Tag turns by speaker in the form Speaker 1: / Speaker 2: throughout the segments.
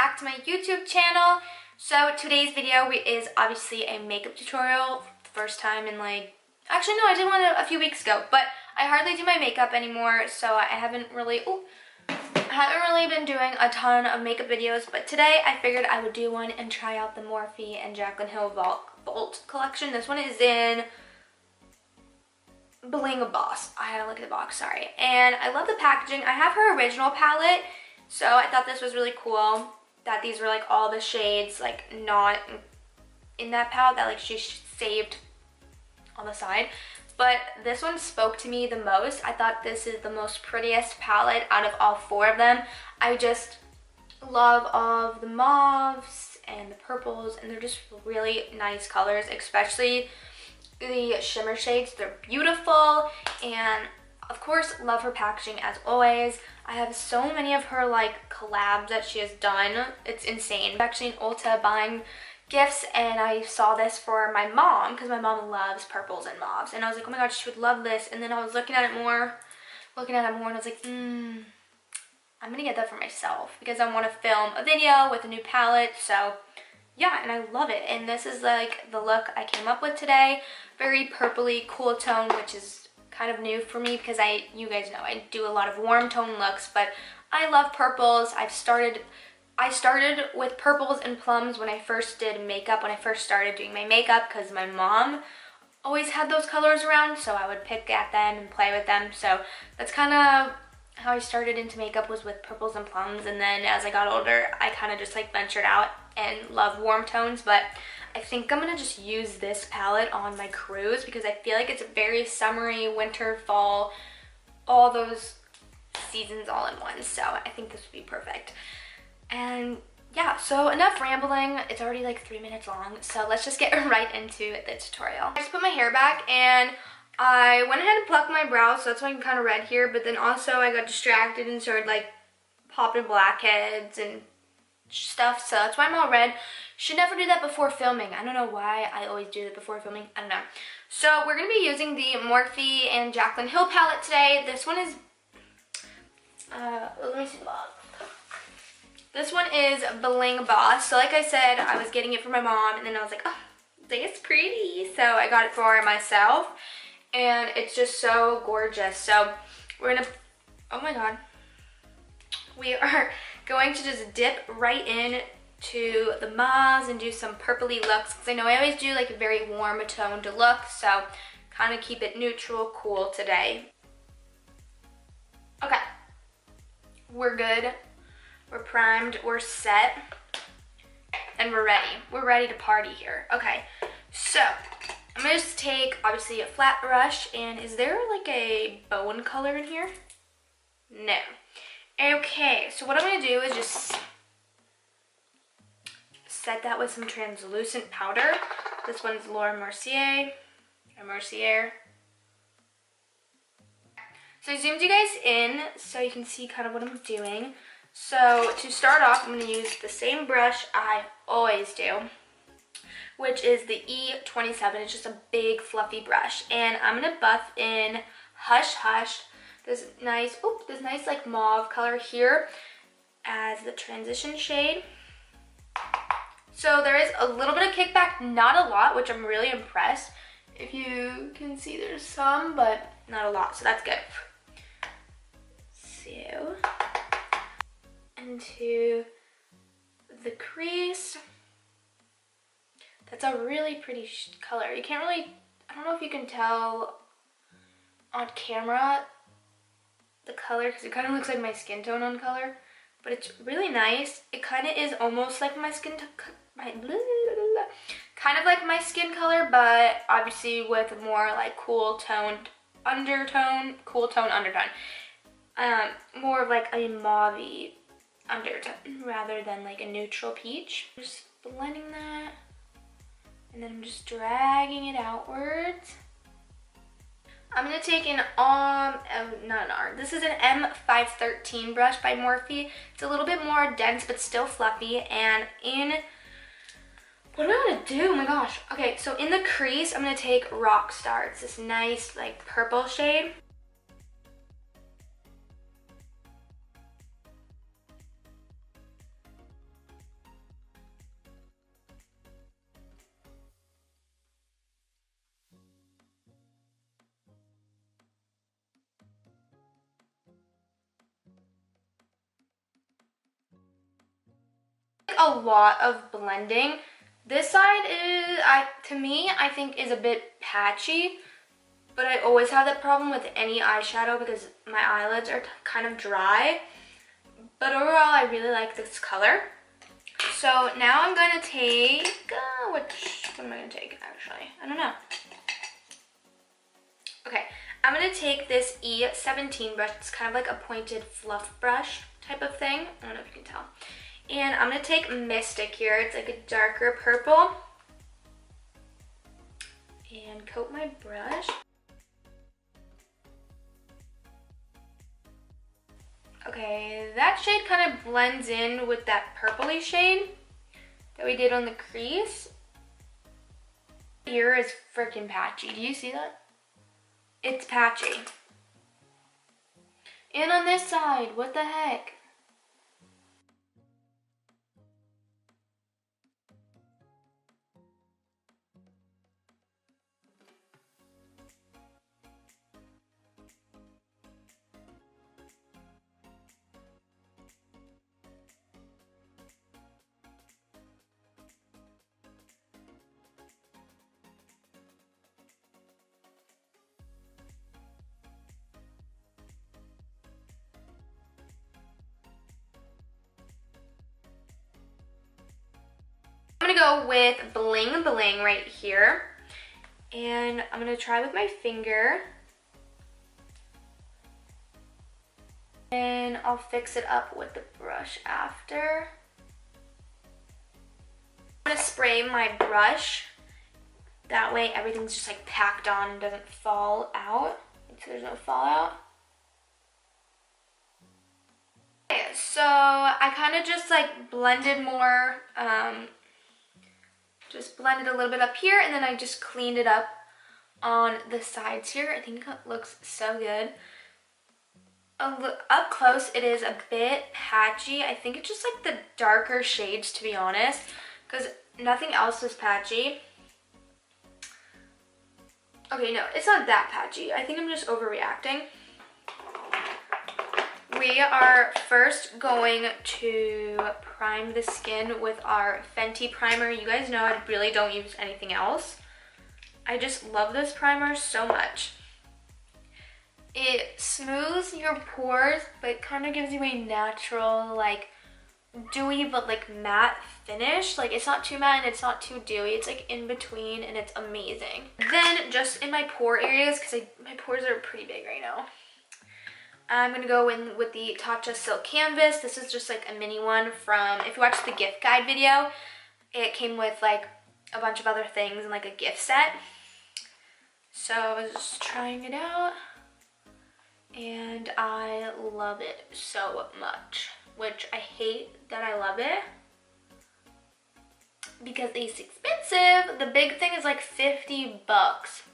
Speaker 1: back to my YouTube channel. So today's video is obviously a makeup tutorial. First time in actually no, I did one a few weeks ago, but I hardly do my makeup anymore, so I haven't really been doing a ton of makeup videos, but today I figured I would do one and try out the Morphe and Jaclyn Hill Vault collection. This one is in Bling Boss. I had to look at the box, sorry. And I love the packaging. I have her original palette, so I thought this was really cool that these were all the shades not in that palette that she saved on the side. But this one spoke to me the most. I thought this is the most prettiest palette out of all four of them. I just love all of the mauves and the purples, and they're just really nice colors, especially the shimmer shades. They're beautiful, and of course love her packaging as always. I have so many of her collabs that she has done. It's insane. I'm actually in Ulta buying gifts, and I saw this for my mom because my mom loves purples and mauves, and I was like, oh my god, she would love this. And then I was looking at it more, and I was like, I'm gonna get that for myself because I want to film a video with a new palette. So yeah, and I love it. And this is the look I came up with today. Very purpley, cool tone, which is kind of new for me because you guys know I do a lot of warm tone looks, but I love purples. I started with purples and plums when I first did makeup, when I first started doing my makeup, because my mom always had those colors around, so I would pick at them and play with them. So that's kind of how I started into makeup, was with purples and plums. And then as I got older, I kind of just ventured out and love warm tones. But I think I'm gonna just use this palette on my cruise because I feel like it's a very summery, winter, fall, all those seasons all in one. So I think this would be perfect. And yeah, so enough rambling. It's already 3 minutes long, so let's just get right into the tutorial. I just put my hair back, and I went ahead and plucked my brows, so that's why I'm kind of red here. But then also I got distracted and started popping blackheads and stuff, so that's why I'm all red. Should never do that before filming. I don't know why I always do that before filming. I don't know. So we're gonna be using the Morphe and Jaclyn Hill palette today. This one is let me see the box. This one is Bling Boss. So like I said, I was getting it for my mom, and then I was like, oh, it's pretty. So I got it for myself, and it's just so gorgeous. So we're gonna, oh my god. We are going to just dip right in to the mauves and do some purpley looks, because I know I always do a very warm toned look, so kind of keep it neutral, cool today. Okay, we're good. We're primed, we're set, and we're ready. We're ready to party here. Okay, so I'm gonna just take, obviously, a flat brush, and is there a bone color in here? No. Okay, so what I'm gonna do is just set that with some translucent powder. This one's Laura Mercier, or Mercier. So I zoomed you guys in so you can see kind of what I'm doing. So to start off, I'm going to use the same brush I always do, which is the E27. It's just a big fluffy brush, and I'm going to buff in Hush Hush, this nice mauve color here as the transition shade. So there is a little bit of kickback, not a lot, which I'm really impressed. If you can see, there's some, but not a lot, so that's good. So into the crease. That's a really pretty color. You can't really, I don't know if you can tell on camera the color, because it kind of looks like my skin tone on color, but it's really nice. It kind of is almost like my skin kind of like my skin color, but obviously with more cool toned undertone, more of a mauve undertone rather than a neutral peach. Just blending that, and then I'm just dragging it outwards. I'm gonna take an this is an M513 brush by Morphe. It's a little bit more dense but still fluffy, and what am I gonna do? Oh my gosh. Okay, so in the crease, I'm gonna take Rockstar. It's this nice purple shade. a lot of blending. This side is, to me, I think is a bit patchy, but I always have that problem with any eyeshadow because my eyelids are kind of dry. But overall, I really like this color. So now I'm going to take, what am I going to take actually? I don't know. Okay, I'm going to take this E17 brush. It's kind of like a pointed fluff brush type of thing. I don't know if you can tell. And I'm going to take Mystic here. It's like a darker purple. And coat my brush. Okay, that shade kind of blends in with that purpley shade that we did on the crease. Here is freaking patchy. Do you see that? It's patchy. And on this side, what the heck? I'm gonna go with Bling Bling right here. And I'm gonna try with my finger. And I'll fix it up with the brush after. I'm gonna spray my brush. That way everything's just like packed on and doesn't fall out. So there's no fallout. Okay, so I kind of just like blended more, just blended a little bit up here, and then I just cleaned it up on the sides here. I think it looks so good. Up close, it is a bit patchy. I think it's just like the darker shades, to be honest, because nothing else is patchy. Okay, no, it's not that patchy. I think I'm just overreacting. We are first going to prime the skin with our Fenty primer. You guys know I really don't use anything else. I just love this primer so much. It smooths your pores, but it kind of gives you a natural, like, dewy but like matte finish. Like, it's not too matte and it's not too dewy. It's like in between, and it's amazing. Then just in my pore areas, because my pores are pretty big right now, I'm gonna go in with the Tatcha Silk Canvas. This is just like a mini one from, if you watched the gift guide video, it came with like a bunch of other things and like a gift set. So I was just trying it out, and I love it so much, which I hate that I love it because it's expensive. The big thing is like 50 bucks.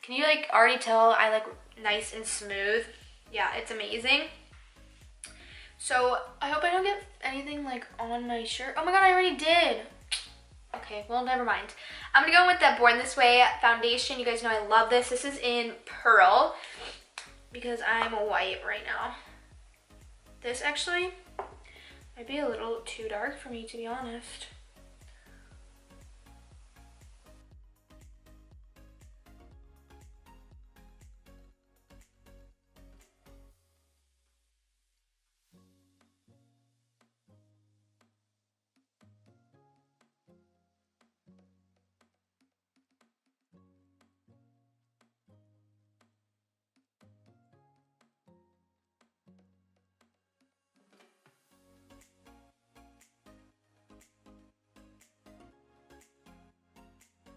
Speaker 1: Can you like already tell I like nice and smooth? Yeah, it's amazing. So I hope I don't get anything like on my shirt. Oh my god, I already did. Okay, well, never mind. I'm gonna go with the Born This Way foundation. You guys know I love this. This is in Pearl because I'm white right now. This actually might be a little too dark for me, to be honest.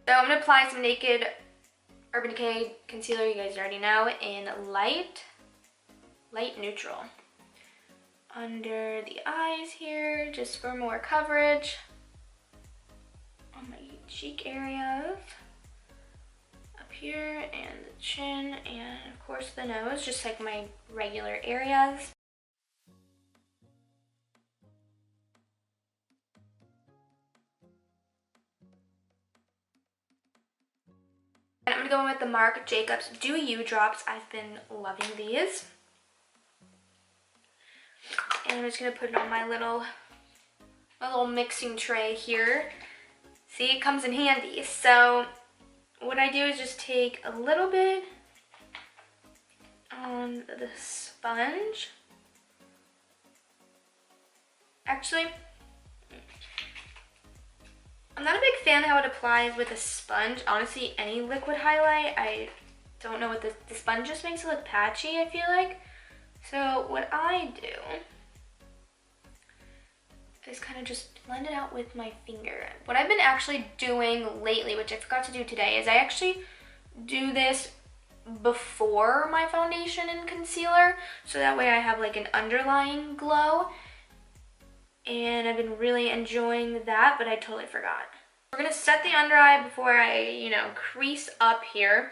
Speaker 1: So I'm gonna apply some Naked Urban Decay concealer, you guys already know, in light neutral. Under the eyes here, just for more coverage. On my cheek areas. Up here, and the chin, and of course the nose, just like my regular areas. And I'm going to go in with the Marc Jacobs Dewy You Drops. I've been loving these. And I'm just going to put it on my little my little mixing tray here. See, it comes in handy. So what I do is just take a little bit on the sponge. Actually, I'm not a big fan of how it applies with a sponge. Honestly, any liquid highlight, I don't know what the sponge just makes it look patchy, I feel like. So what I do is kind of just blend it out with my finger. What I've been actually doing lately, which I forgot to do today, is I actually do this before my foundation and concealer, so that way I have like an underlying glow. And I've been really enjoying that, but I totally forgot. We're gonna set the under eye before I, crease up here.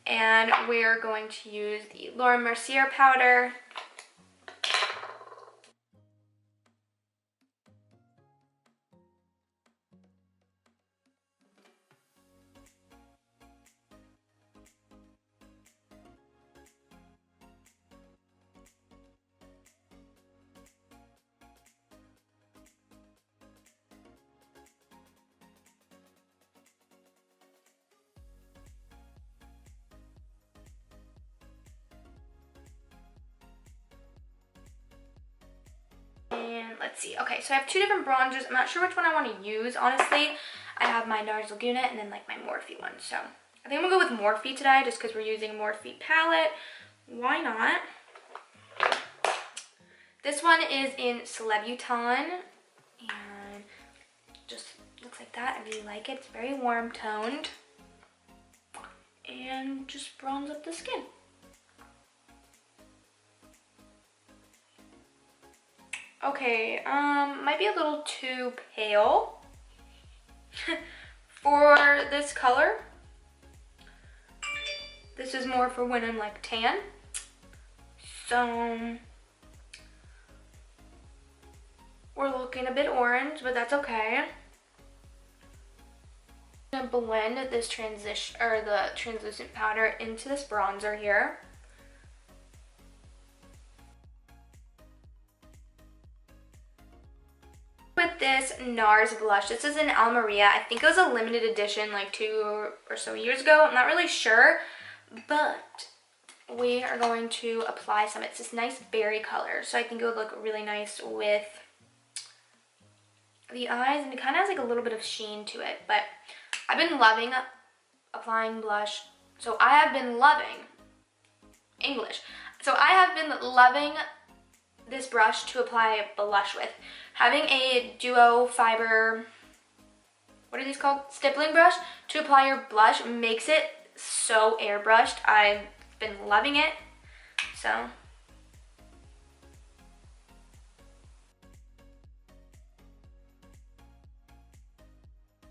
Speaker 1: And we're going to use the Laura Mercier powder. And let's see. Okay, so I have two different bronzers. I'm not sure which one I want to use, honestly. I have my Nars Laguna and then like my Morphe one. So I think I'm going to go with Morphe today just because we're using a Morphe palette. Why not? This one is in Celebuton and just looks like that. I really like it. It's very warm toned and just bronze up the skin. Okay, might be a little too pale for this color. This is more for when I'm like tan. So we're looking a bit orange, but that's okay. I'm gonna blend this the translucent powder into this bronzer here. With this Nars Blush. This is an ALMERIA. I think it was a limited edition like 2 or so years ago. I'm not really sure, but we are going to apply some. It's this nice berry color, so I think it would look really nice with the eyes, and it kind of has like a little bit of sheen to it. But I've been loving applying blush. So I have been loving English. So I have been loving this brush to apply blush with. Having a duo fiber, what are these called? Stippling brush to apply your blush makes it so airbrushed. I've been loving it. So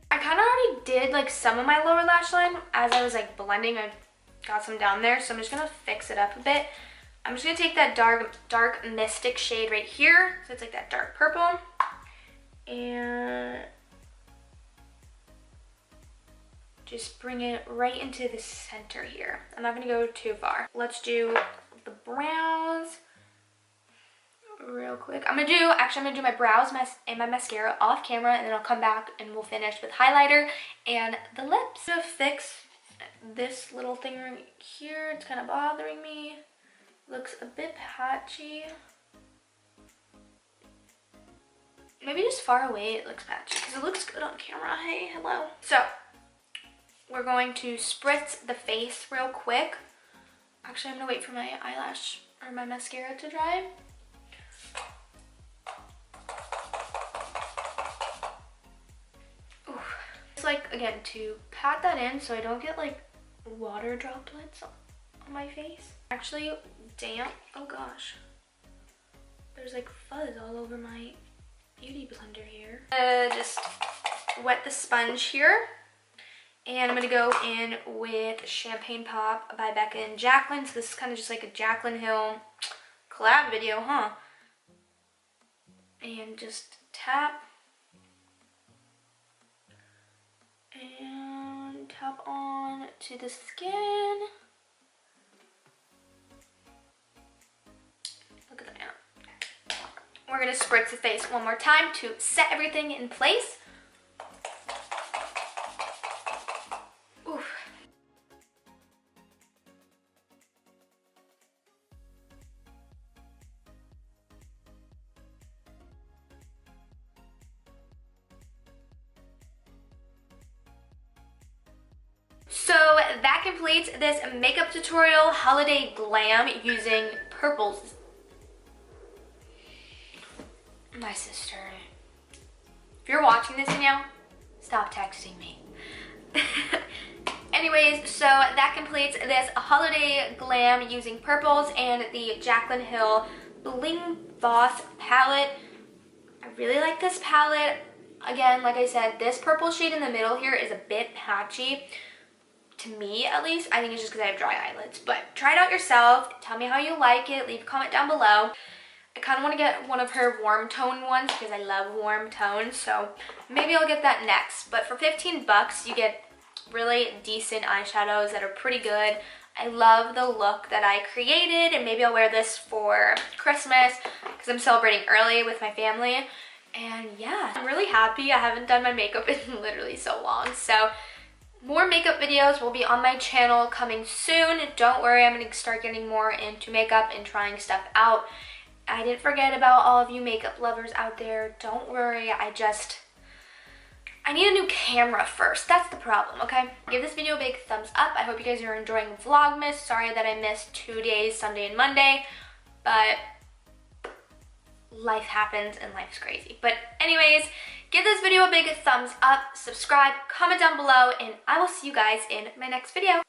Speaker 1: I kind of already did like some of my lower lash line as I was like blending. I got some down there, so I'm just gonna fix it up a bit. I'm just gonna take that dark Mystic shade right here, so it's like that dark purple, and just bring it right into the center here. I'm not gonna go too far. Let's do the brows real quick. I'm gonna do my brows and my mascara off camera, and then I'll come back and we'll finish with highlighter and the lips. I'm gonna fix this little thing right here. It's kind of bothering me. Looks a bit patchy. Maybe just far away it looks patchy because it looks good on camera. Hey, hello. So we're going to spritz the face real quick. Actually, I'm gonna wait for my eyelash or my mascara to dry. Ooh. Just like, again, to pat that in so I don't get like water droplets on my face. Actually damp. Oh gosh. There's like fuzz all over my beauty blender here. Just wet the sponge here. And I'm going to go in with Champagne Pop by Becca and Jaclyn. So this is kind of just like a Jaclyn Hill collab video, huh? And just tap. And tap on to the skin. Look at that. We're gonna spritz the face one more time to set everything in place. Oof. So that completes this makeup tutorial holiday glam using purples. My sister. If you're watching this video, stop texting me. Anyways, so that completes this holiday glam using purples and the Jaclyn Hill Bling Boss palette. I really like this palette. Again, like I said, this purple shade in the middle here is a bit patchy. To me, at least. I think it's just because I have dry eyelids. But try it out yourself. Tell me how you like it. Leave a comment down below. I kind of want to get one of her warm tone ones because I love warm tones. So maybe I'll get that next. But for 15 bucks, you get really decent eyeshadows that are pretty good. I love the look that I created. And maybe I'll wear this for Christmas because I'm celebrating early with my family. And yeah, I'm really happy. I haven't done my makeup in literally so long. So more makeup videos will be on my channel coming soon. Don't worry, I'm going to start getting more into makeup and trying stuff out. I didn't forget about all of you makeup lovers out there. Don't worry, I need a new camera first. That's the problem, okay? Give this video a big thumbs up. I hope you guys are enjoying Vlogmas. Sorry that I missed 2 days, Sunday and Monday, but life happens and life's crazy. But anyways, give this video a big thumbs up, subscribe, comment down below, and I will see you guys in my next video.